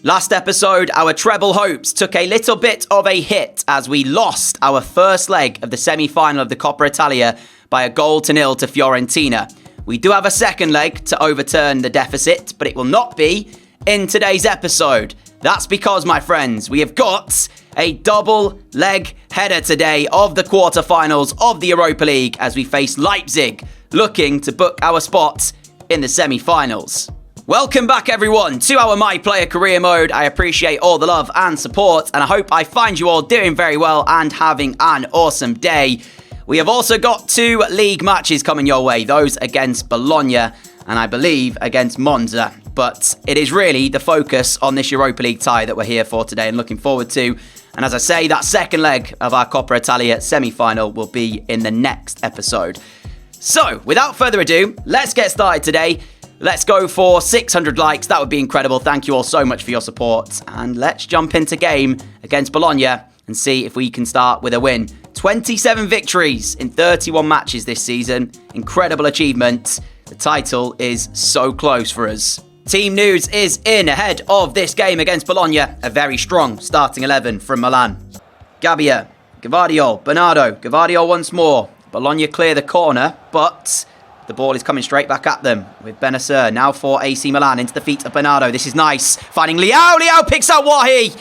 Last episode, our treble hopes took a little bit of a hit as we lost our first leg of the semi-final of the Coppa Italia by 1-0 to Fiorentina. We do have a second leg to overturn the deficit, but it will not be in today's episode. That's because, my friends, we have got a double leg header today of the quarterfinals of the Europa League as we face Leipzig, looking to book our spot in the semi-finals. Welcome back, everyone, to our My Player Career Mode. I appreciate all the love and support, and I hope I find you all doing very well and having an awesome day. We have also got 2 league matches coming your way, those against Bologna and I believe against Monza. But it is really the focus on this Europa League tie that we're here for today and looking forward to. And as I say, that second leg of our Coppa Italia semi-final will be in the next episode. So, without further ado, let's get started today. Let's go for 600 likes. That would be incredible. Thank you all so much for your support. And let's jump into game against Bologna and see if we can start with a win. 27 victories in 31 matches this season. Incredible achievement. The title is so close for us. Team news is in ahead of this game against Bologna. A very strong starting 11 from Milan. Gabbia, Gvardiol, Bernardo. Gvardiol once more. Bologna clear the corner, but the ball is coming straight back at them with Bennacer. Now for AC Milan into the feet of Bernardo. This is nice. Finding Leao. Leao picks out Wahi.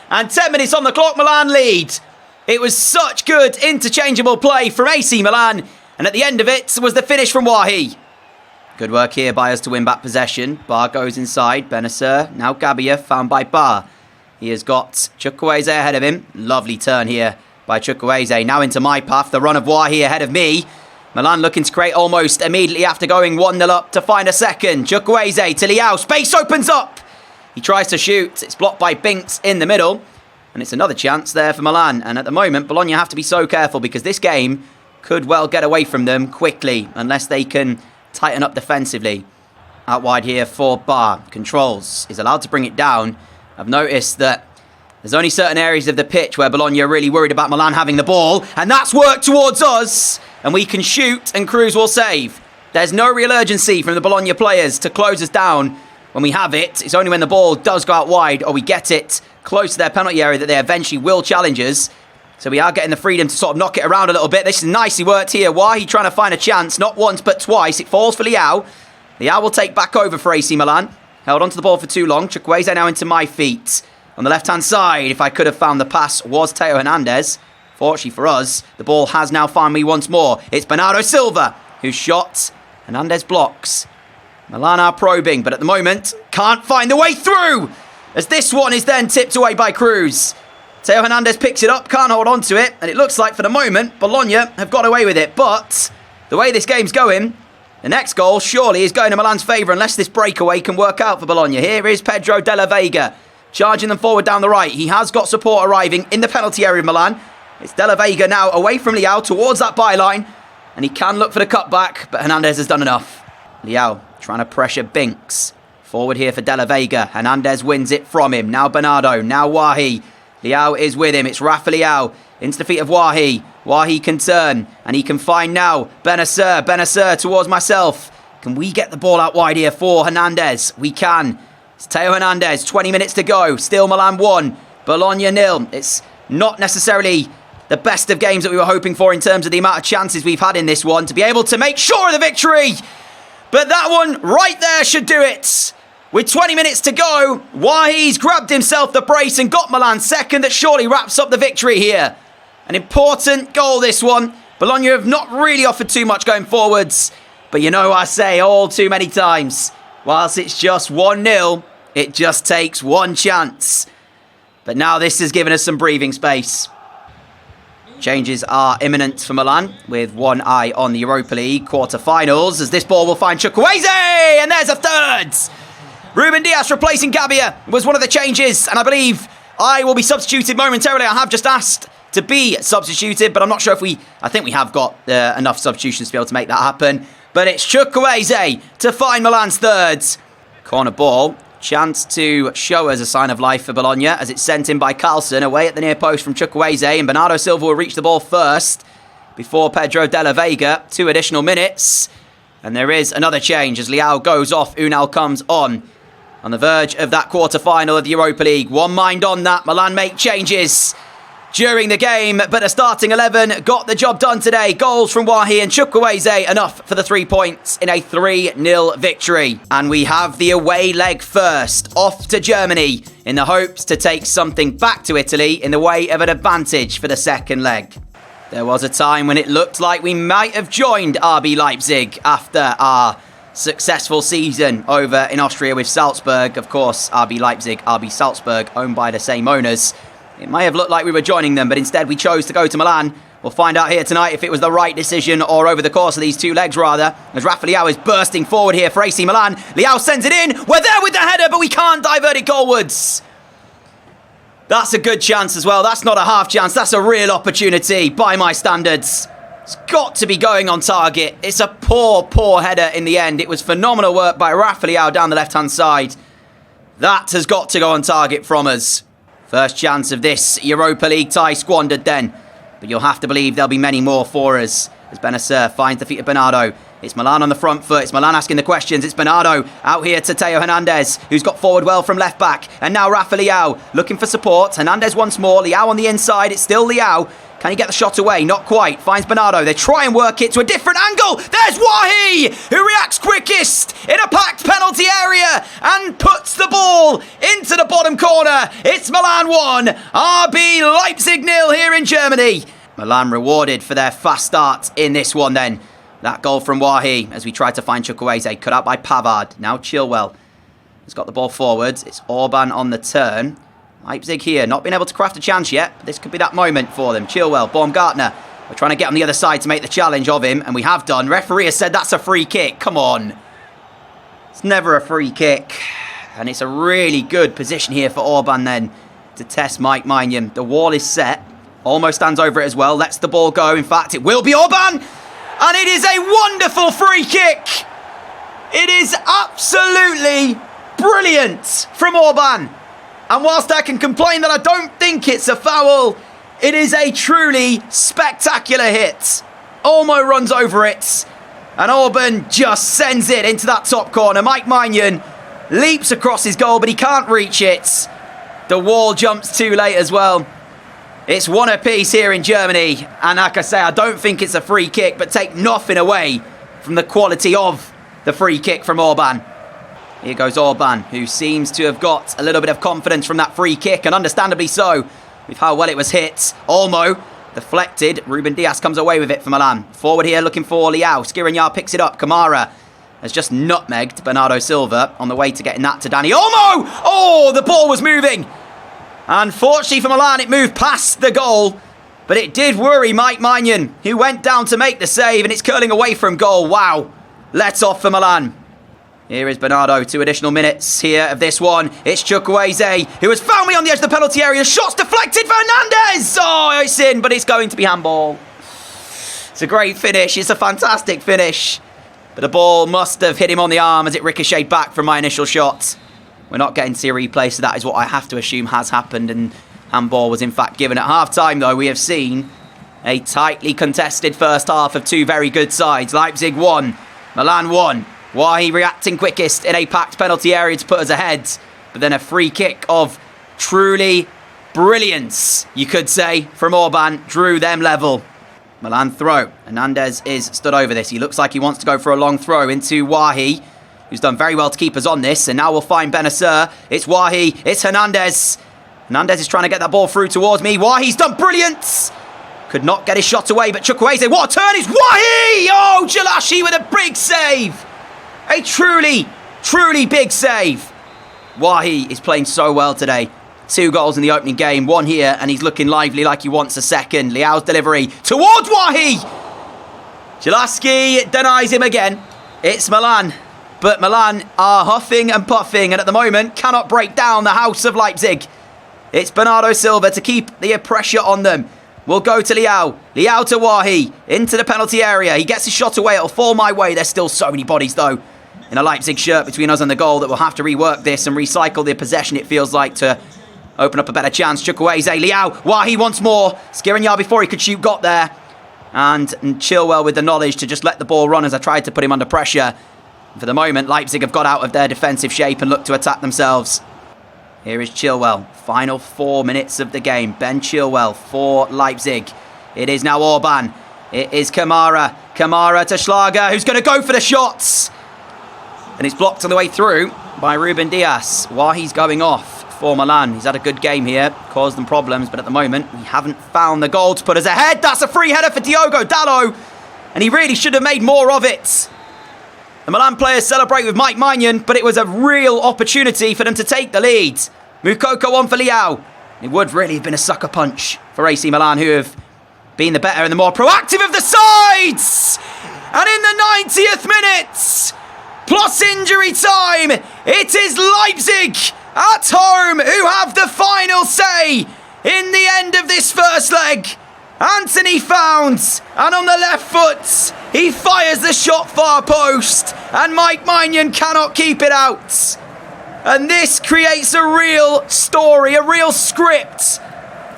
And 10 minutes on the clock, Milan lead. It was such good interchangeable play from AC Milan. And at the end of it was the finish from Wahi. Good work here by us to win back possession. Bar goes inside. Bennacer. Now Gabbia found by Bar. He has got Chukwueze ahead of him. Lovely turn here by Chukwueze. Now into my path. The run of Wahi ahead of me. Milan looking to create almost immediately after going 1-0 up to find a second. Chukwueze to Leao. Space opens up. He tries to shoot. It's blocked by Binks in the middle. And it's another chance there for Milan. And at the moment, Bologna have to be so careful because this game could well get away from them quickly unless they can tighten up defensively. Out wide here for Bar. Controls. Is allowed to bring it down. I've noticed that there's only certain areas of the pitch where Bologna are really worried about Milan having the ball. And that's worked towards us. And we can shoot and Cruz will save. There's no real urgency from the Bologna players to close us down when we have it. It's only when the ball does go out wide or we get it close to their penalty area that they eventually will challenge us. So we are getting the freedom to sort of knock it around a little bit. This is nicely worked here. Wahi trying to find a chance. Not once, but twice. It falls for Leao. Leao will take back over for AC Milan. Held onto the ball for too long. Chukwueze now into my feet. On the left-hand side, if I could have found the pass, was Teo Hernandez. Fortunately for us, the ball has now found me once more. It's Bernardo Silva who's shot. Hernandez blocks. Milan are probing, but at the moment, can't find the way through. As this one is then tipped away by Cruz. Teo Hernandez picks it up, can't hold on to it. And it looks like for the moment, Bologna have got away with it. But the way this game's going, the next goal surely is going to Milan's favour unless this breakaway can work out for Bologna. Here is Pedro Della Vega charging them forward down the right. He has got support arriving in the penalty area of Milan. It's Della Vega now away from Leao towards that byline. And he can look for the cutback, but Hernandez has done enough. Leao trying to pressure Binks. Forward here for Della Vega. Hernandez wins it from him. Now Bernardo. Now Wahi. Leao is with him. It's Rafa Leao into the feet of Wahi. Wahi can turn. And he can find now Bennacer. Bennacer towards myself. Can we get the ball out wide here for Hernandez? We can. It's Teo Hernandez. 20 minutes to go. Still Milan 1. Bologna 0. It's not necessarily the best of games that we were hoping for in terms of the amount of chances we've had in this one to be able to make sure of the victory. But that one right there should do it. With 20 minutes to go, Wahi's grabbed himself the brace and got Milan second. That surely wraps up the victory here. An important goal, this one. Bologna have not really offered too much going forwards. But you know I say all too many times, whilst it's just 1-0, it just takes one chance. But now this has given us some breathing space. Changes are imminent for Milan, with one eye on the Europa League quarter-finals, as this ball will find Chukwueze, and there's a third! Ruben Dias replacing Gabbia was one of the changes, and I believe I will be substituted momentarily. I have just asked to be substituted, but I'm not sure if I think we have got enough substitutions to be able to make that happen. But it's Chukwueze to find Milan's thirds. Corner ball. Chance to show us a sign of life for Bologna as it's sent in by Carlson away at the near post from Chukwueze, and Bernardo Silva will reach the ball first before Pedro Della Vega. 2 additional minutes. And there is another change as Leao goes off. Unal comes on. On the verge of that quarter-final of the Europa League. One mind on that. Milan make changes during the game, but the starting 11 got the job done today. Goals from Wahi and Chukwueze, enough for the 3 points in a 3-0 victory. And we have the away leg first, off to Germany, in the hopes to take something back to Italy in the way of an advantage for the second leg. There was a time when it looked like we might have joined RB Leipzig after our successful season over in Austria with Salzburg. Of course, RB Leipzig, RB Salzburg, owned by the same owners. It may have looked like we were joining them, but instead we chose to go to Milan. We'll find out here tonight if it was the right decision, or over the course of these 2 legs rather, as Rafa Leao is bursting forward here for AC Milan. Leao sends it in. We're there with the header, but we can't divert it goalwards. That's a good chance as well. That's not a half chance. That's a real opportunity by my standards. It's got to be going on target. It's a poor, poor header in the end. It was phenomenal work by Rafa Leao down the left-hand side. That has got to go on target from us. First chance of this Europa League tie squandered then. But you'll have to believe there'll be many more for us. As Benacer finds the feet of Bernardo. It's Milan on the front foot. It's Milan asking the questions. It's Bernardo out here to Theo Hernandez, who's got forward well from left back. And now Rafa Leao looking for support. Hernandez once more. Leao on the inside. It's still Leao. Can he get the shot away? Not quite. Finds Bernardo. They try and work it to a different angle. There's Wahi, who reacts quickest in a packed penalty area and puts the ball into the bottom corner. It's Milan 1, RB Leipzig 0 here in Germany. Milan rewarded for their fast start in this one then. That goal from Wahi as we tried to find Chukwueze, cut out by Pavard. Now Chilwell has got the ball forwards. It's Orban on the turn. Leipzig here, not been able to craft a chance yet, but this could be that moment for them. Chilwell, Baumgartner, we're trying to get on the other side to make the challenge of him, and we have done. Referee has said that's a free kick. Come on. It's never a free kick. And it's a really good position here for Orban then to test Mike Maignan. The wall is set. Almost stands over it as well. Lets the ball go. In fact, it will be Orban. And it is a wonderful free kick. It is absolutely brilliant from Orban. And whilst I can complain that I don't think it's a foul, it is a truly spectacular hit. Olmo runs over it. And Orban just sends it into that top corner. Mike Maignan leaps across his goal, but he can't reach it. The wall jumps too late as well. It's 1 apiece here in Germany. And like I say, I don't think it's a free kick, but take nothing away from the quality of the free kick from Orban. Here goes Orban, who seems to have got a little bit of confidence from that free kick, and understandably so, with how well it was hit. Olmo deflected. Ruben Dias comes away with it for Milan. Forward here looking for Leao. Skriniar picks it up. Kamara has just nutmegged Bernardo Silva on the way to getting that to Dani Olmo. Oh, the ball was moving. Unfortunately for Milan, it moved past the goal, but it did worry Mike Maignan, who went down to make the save, and it's curling away from goal. Wow. Let's off for Milan. Here is Bernardo, 2 additional minutes here of this one. It's Chukwueze, who has found me on the edge of the penalty area. The shot's deflected for Hernandez. Oh, it's in, but it's going to be handball. It's a great finish. It's a fantastic finish. But the ball must have hit him on the arm as it ricocheted back from my initial shot. We're not getting to see a replay, so that is what I have to assume has happened. And handball was in fact given at half-time, though. We have seen a tightly contested first half of 2 very good sides. Leipzig 1, Milan 1. Wahi reacting quickest in a packed penalty area to put us ahead. But then a free kick of truly brilliance, you could say, from Orban, drew them level. Milan throw. Hernandez is stood over this. He looks like he wants to go for a long throw into Wahi, who's done very well to keep us on this. And now we'll find Benacer. It's Wahi. It's Hernandez. Hernandez is trying to get that ball through towards me. Wahi's done brilliant. Could not get his shot away, but Chukwueze, what a turn! It's Wahi! Oh, Jalashi with a big save. A truly, truly big save. Wahi is playing so well today. 2 goals in the opening game, 1 here, and he's looking lively like he wants a second. Leao's delivery towards Wahi. Jalaski denies him again. It's Milan. But Milan are huffing and puffing, and at the moment cannot break down the house of Leipzig. It's Bernardo Silva to keep the pressure on them. We'll go to Leao. Leao to Wahi. Into the penalty area. He gets his shot away. It'll fall my way. There's still so many bodies, though, in a Leipzig shirt between us and the goal that we'll have to rework this and recycle the possession, it feels like, to open up a better chance. Chukwueze, Leao, Wahi once more. Skriniar before he could shoot got there. And Chilwell with the knowledge to just let the ball run as I tried to put him under pressure. For the moment, Leipzig have got out of their defensive shape and look to attack themselves. Here is Chilwell. Final 4 minutes of the game. Ben Chilwell for Leipzig. It is now Orban. It is Kamara. Kamara to Schlager, who's going to go for the shots. And it's blocked on the way through by Ruben Dias. While he's going off for Milan. He's had a good game here. Caused them problems, but at the moment, we haven't found the goal to put us ahead. That's a free header for Diogo Dalot. And he really should have made more of it. The Milan players celebrate with Mike Maignan, but it was a real opportunity for them to take the lead. Moukoko on for Leao. It would really have been a sucker punch for AC Milan, who have been the better and the more proactive of the sides. And in the 90th minute, plus injury time, it is Leipzig at home who have the final say in the end of this first leg. Anthony Founds, and on the left foot, he fires the shot far post, and Mike Maignan cannot keep it out. And this creates a real story, a real script,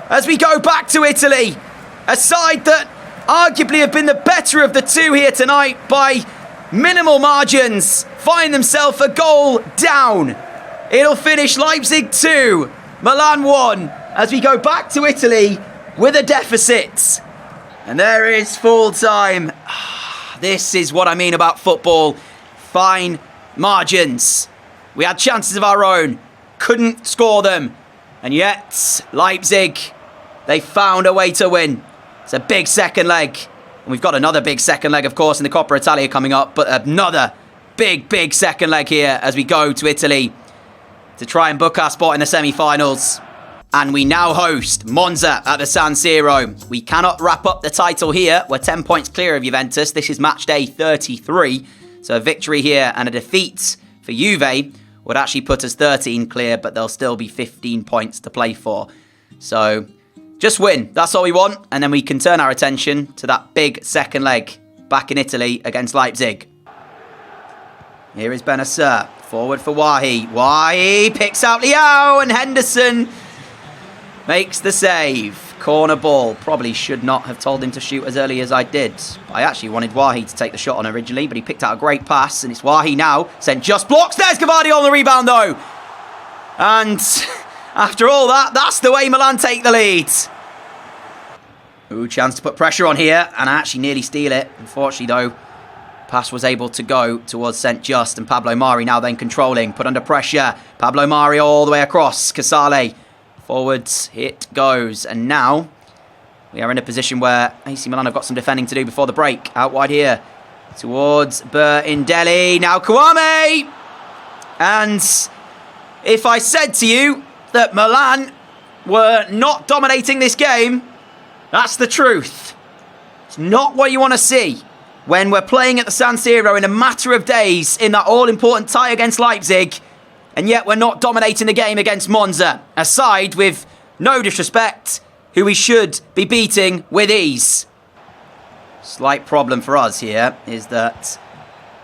as we go back to Italy. A side that arguably have been the better of the two here tonight by minimal margins, find themselves a goal down. It'll finish Leipzig 2, Milan 1, as we go back to Italy with a deficit. And there is full time. This is what I mean about football. Fine margins. We had chances of our own, couldn't score them. And yet, Leipzig, they found a way to win. It's a big second leg. And we've got another big second leg, of course, in the Coppa Italia coming up. But another big second leg here as we go to Italy to try and book our spot in the semi-finals. And we now host Monza at the San Siro. We cannot wrap up the title here. We're 10 points clear of Juventus. This is match day 33. So a victory here and a defeat for Juve would actually put us 13 clear, but there'll still be 15 points to play for. So just win. That's all we want. And then we can turn our attention to that big second leg back in Italy against Leipzig. Here is Benacer. Forward for Wahi. Wahi picks out Leao, and Henderson makes the save. Corner ball. Probably should not have told him to shoot as early as I did. I actually wanted Wahi to take the shot on originally, but he picked out a great pass, and it's Wahi now. Sent just blocks. There's Gavardi on the rebound, though. And after all that, that's the way Milan take the lead. Ooh, chance to put pressure on here, and I actually nearly steal it. Unfortunately, though, pass was able to go towards St. Just, and Pablo Mari now then controlling. Put under pressure. Pablo Mari all the way across. Casale. Forwards, it goes. And now we are in a position where AC Milan have got some defending to do before the break. Out wide here towards Berindeli. Now Kouame. And if I said to you that Milan were not dominating this game, that's the truth. It's not what you want to see when we're playing at the San Siro in a matter of days in that all-important tie against Leipzig. And yet we're not dominating the game against Monza, a side with, no disrespect, who we should be beating with ease. Slight problem for us here is that,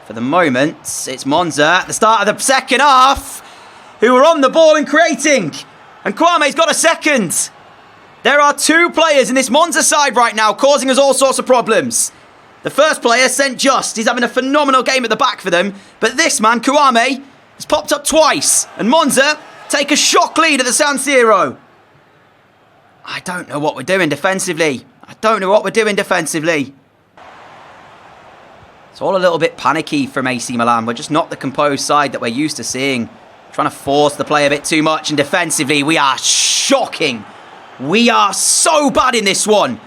for the moment, it's Monza at the start of the second half who are on the ball and creating. And Kwame's got a second. There are two players in this Monza side right now causing us all sorts of problems. The first player, St. Just, he's having a phenomenal game at the back for them. But this man, Kouame, has popped up twice, and Monza take a shock lead at the San Siro. I don't know what we're doing defensively. It's all a little bit panicky from AC Milan. We're just not the composed side that we're used to seeing. Trying to force the play a bit too much, and defensively we are shocking. We are so bad in this one.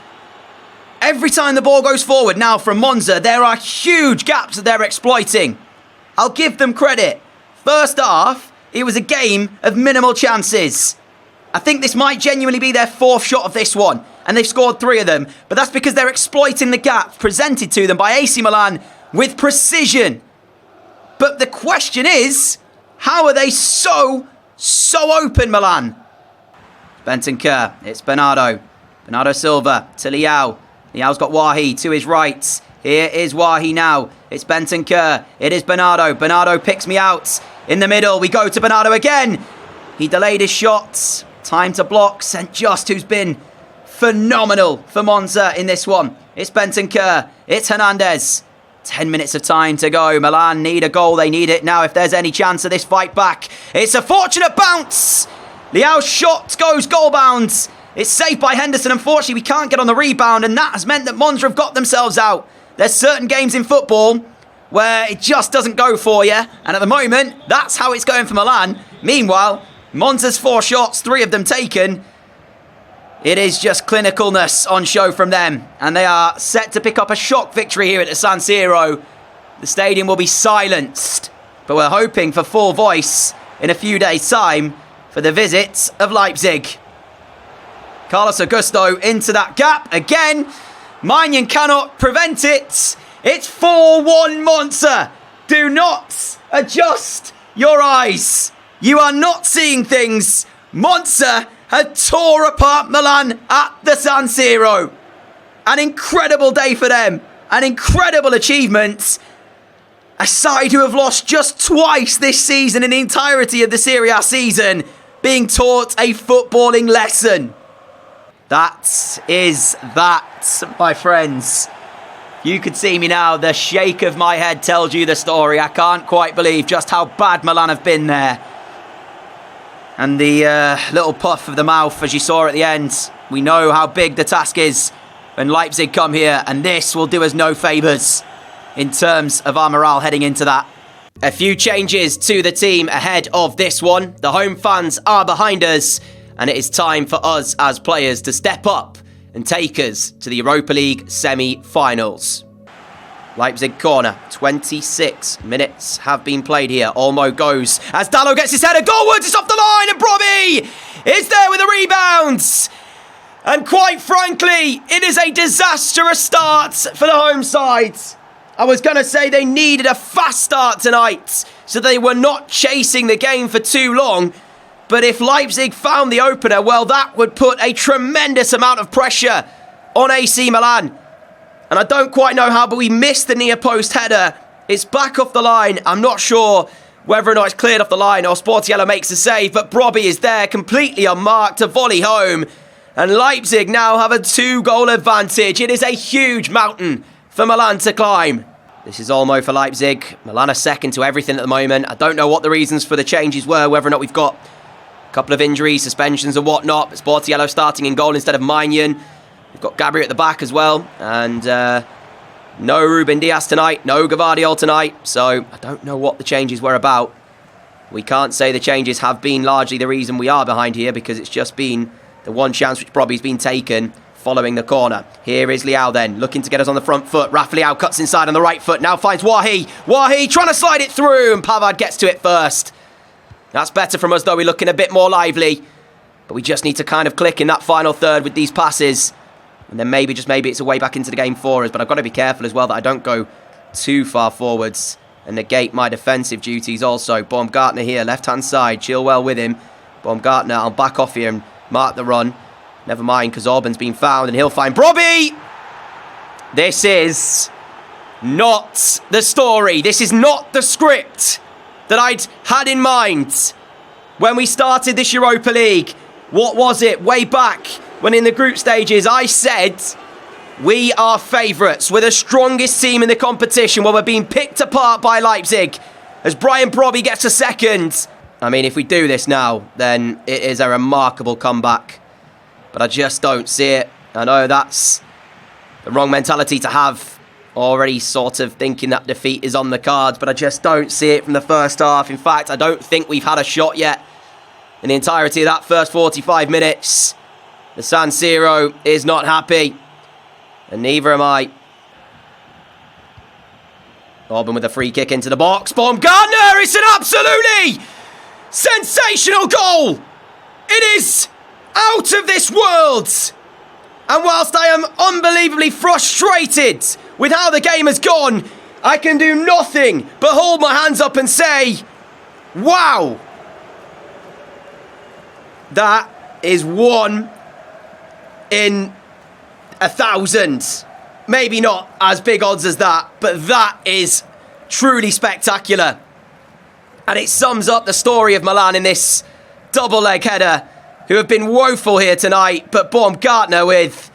Every time the ball goes forward now from Monza, there are huge gaps that they're exploiting. I'll give them credit. First half, it was a game of minimal chances. I think this might genuinely be their fourth shot of this one, and they've scored 3 of them. But that's because they're exploiting the gap presented to them by AC Milan with precision. But the question is, how are they so open, Milan? Bentancur, it's Bernardo Silva to Leao. Leao's got Wahi to his right. Here is Wahi now. It's Bentancur. It is Bernardo. Bernardo picks me out. In the middle, we go to Bernardo again. He delayed his shots. Time to block St. Just, who's been phenomenal for Monza in this one. It's Bentancur. It's Hernandez. 10 minutes of time to go. Milan need a goal. They need it now if there's any chance of this fight back. It's a fortunate bounce. Leao's shot goes goal bound. It's saved by Henderson. Unfortunately, we can't get on the rebound, and that has meant that Monza have got themselves out. There's certain games in football where it just doesn't go for you, and at the moment, that's how it's going for Milan. Meanwhile, Monza's 4 shots, 3 of them taken. It is just clinicalness on show from them, and they are set to pick up a shock victory here at the San Siro. The stadium will be silenced, but we're hoping for full voice in a few days' time for the visit of Leipzig. Carlos Augusto into that gap again. Maignan cannot prevent it. It's 4-1 Monza. Do not adjust your eyes. You are not seeing things. Monza had tore apart Milan at the San Siro. An incredible day for them. An incredible achievement. A side who have lost just twice this season in the entirety of the Serie A season, being taught a footballing lesson. That is that, my friends. You could see me now. The shake of my head tells you the story. I can't quite believe just how bad Milan have been there. And the little puff of the mouth, as you saw at the end. We know how big the task is when Leipzig come here, and this will do us no favours in terms of our morale heading into that. A few changes to the team ahead of this one. The home fans are behind us, and it is time for us as players to step up and take us to the Europa League semi-finals. Leipzig corner. 26 minutes have been played here. Olmo goes as Dalot gets his header goalwards. It's off the line, and Brobbey is there with the rebounds. And quite frankly, it is a disastrous start for the home side. I was going to say they needed a fast start tonight, so they were not chasing the game for too long. But if Leipzig found the opener, well, that would put a tremendous amount of pressure on AC Milan. And I don't quite know how, but we missed the near post header. It's back off the line. I'm not sure whether or not it's cleared off the line or Sportiello makes a save, but Brobbey is there completely unmarked to volley home. And Leipzig now have a 2-goal advantage. It is a huge mountain for Milan to climb. This is Olmo for Leipzig. Milan are second to everything at the moment. I don't know what the reasons for the changes were, whether or not we've got a couple of injuries, suspensions and whatnot. But Sportiello starting in goal instead of Maignan. We've got Gabriel at the back as well. And no Ruben Dias tonight. No Gvardiol tonight. So I don't know what the changes were about. We can't say the changes have been largely the reason we are behind here, because it's just been the one chance which probably has been taken following the corner. Here is Leao then, looking to get us on the front foot. Rafa Leao cuts inside on the right foot. Now finds Wahi. Wahi trying to slide it through, and Pavard gets to it first. That's better from us, though. We're looking a bit more lively. But we just need to kind of click in that final third with these passes. And then maybe, just maybe, it's a way back into the game for us. But I've got to be careful as well that I don't go too far forwards and negate my defensive duties also. Baumgartner here, left-hand side. Chilwell with him. Baumgartner, I'll back off here and mark the run. Never mind, because Orban's been found and he'll find Brobbey. This is not the story. This is not the script that I'd had in mind when we started this Europa League. What was it way back when in the group stages I said we are favourites. We're the strongest team in the competition. Well, we're being picked apart by Leipzig as Brian Brobbey gets a second. I mean, if we do this now, then it is a remarkable comeback. But I just don't see it. I know that's the wrong mentality to have, already sort of thinking that defeat is on the cards, but I just don't see it from the first half. In fact, I don't think we've had a shot yet in the entirety of that first 45 minutes. The San Siro is not happy, and neither am I. Orban with a free kick into the box. Baumgartner, it's an absolutely sensational goal. It is out of this world. And whilst I am unbelievably frustrated with how the game has gone, I can do nothing but hold my hands up and say, wow. That is 1 in 1,000. Maybe not as big odds as that, but that is truly spectacular. And it sums up the story of Milan in this double leg header, who have been woeful here tonight, but Baumgartner with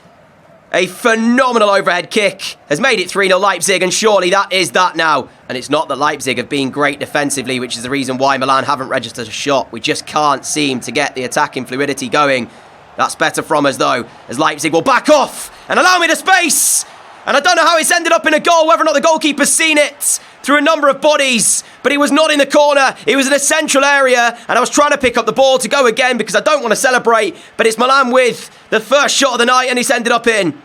A phenomenal overhead kick has made it 3-0 Leipzig, and surely that is that now. And it's not that Leipzig have been great defensively, which is the reason why Milan haven't registered a shot. We just can't seem to get the attacking fluidity going. That's better from us, though, as Leipzig will back off and allow me the space. And I don't know how it's ended up in a goal, whether or not the goalkeeper's seen it through a number of bodies, but he was not in the corner. He was in a central area, and I was trying to pick up the ball to go again because I don't want to celebrate, but it's Milan with the first shot of the night, and it's ended up in.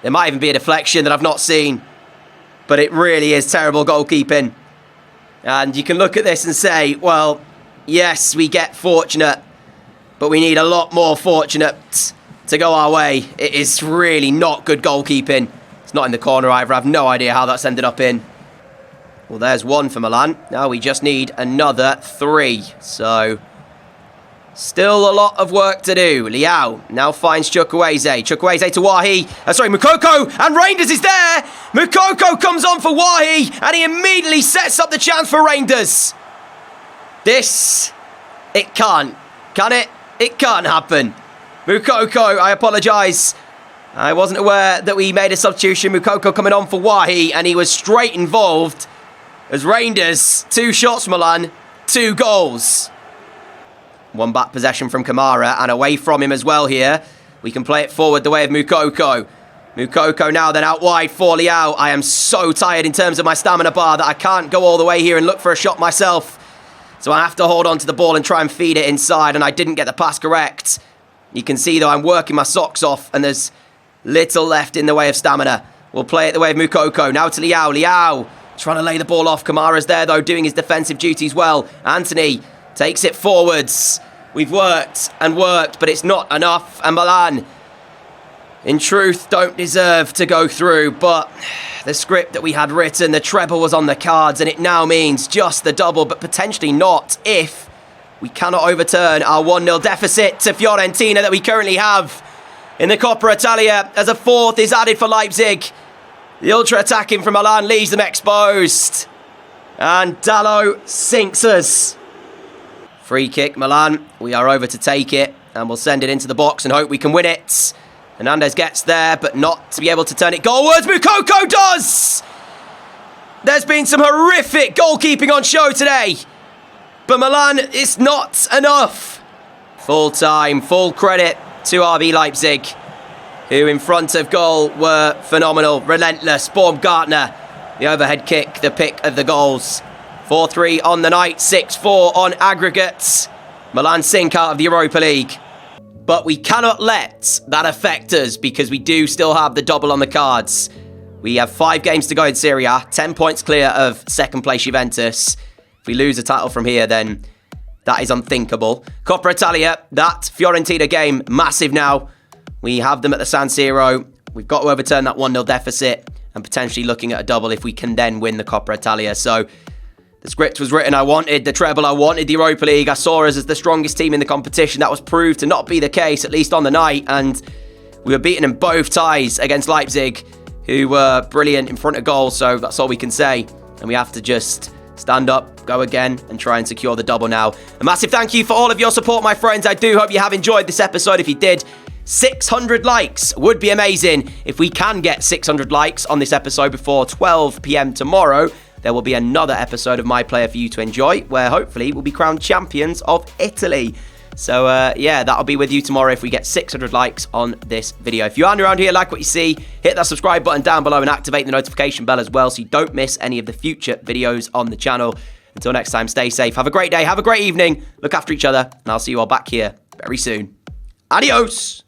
There might even be a deflection that I've not seen, but it really is terrible goalkeeping. And you can look at this and say, well, yes, we get fortunate, but we need a lot more fortunate to go our way. It is really not good goalkeeping. It's not in the corner either. I have no idea how that's ended up in. Well, there's one for Milan. Now we just need another 3. So, still a lot of work to do. Liao now finds Chukwueze. Chukwueze to Mukoko. And Reinders is there. Mukoko comes on for Wahi. And he immediately sets up the chance for Reinders. This, it can't. Can it? It can't happen. Mukoko, I apologise. I wasn't aware that we made a substitution. Mukoko coming on for Wahi, and he was straight involved. As Reinders, 2 shots Milan, 2 goals. One back possession from Kamara, and away from him as well here. We can play it forward the way of Mukoko. Mukoko now then out wide for Liao. I am so tired in terms of my stamina bar that I can't go all the way here and look for a shot myself. So I have to hold on to the ball and try and feed it inside, and I didn't get the pass correct. You can see, though, I'm working my socks off, and there's little left in the way of stamina. We'll play it the way of Mukoko. Now to Liao. Liao trying to lay the ball off. Kamara's there, though, doing his defensive duties well. Anthony takes it forwards. We've worked and worked, but it's not enough. And Milan, in truth, don't deserve to go through, but the script that we had written, the treble was on the cards, and it now means just the double, but potentially not if we cannot overturn our 1-0 deficit to Fiorentina that we currently have in the Coppa Italia, as a 4th is added for Leipzig. The ultra-attacking from Milan leaves them exposed. And Dalot sinks us. Free kick, Milan. We are over to take it, and we'll send it into the box and hope we can win it. Hernandez gets there, but not to be able to turn it goalwards. Mukoko does! There's been some horrific goalkeeping on show today, but Milan is not enough. Full time, full credit to RB Leipzig, who in front of goal were phenomenal, relentless. Baumgartner, the overhead kick, the pick of the goals. 4-3 on the night, 6-4 on aggregates. Milan sink out of the Europa League. But we cannot let that affect us, because we do still have the double on the cards. We have 5 games to go in Serie A, 10 points clear of second place Juventus. If we lose the title from here, then that is unthinkable. Coppa Italia, that Fiorentina game, massive now. We have them at the San Siro. We've got to overturn that 1-0 deficit and potentially looking at a double if we can then win the Coppa Italia. So the script was written. I wanted the treble. I wanted the Europa League. I saw us as the strongest team in the competition. That was proved to not be the case, at least on the night. And we were beaten in both ties against Leipzig, who were brilliant in front of goal. So that's all we can say. And we have to just stand up, go again, and try and secure the double now. A massive thank you for all of your support, my friends. I do hope you have enjoyed this episode. If you did, 600 likes would be amazing. If we can get 600 likes on this episode before 12 p.m. tomorrow, there will be another episode of My Player for you to enjoy, where hopefully we'll be crowned champions of Italy. So, yeah, that'll be with you tomorrow if we get 600 likes on this video. If you are new around here, like what you see, hit that subscribe button down below and activate the notification bell as well so you don't miss any of the future videos on the channel. Until next time, stay safe. Have a great day. Have a great evening. Look after each other. And I'll see you all back here very soon. Adios.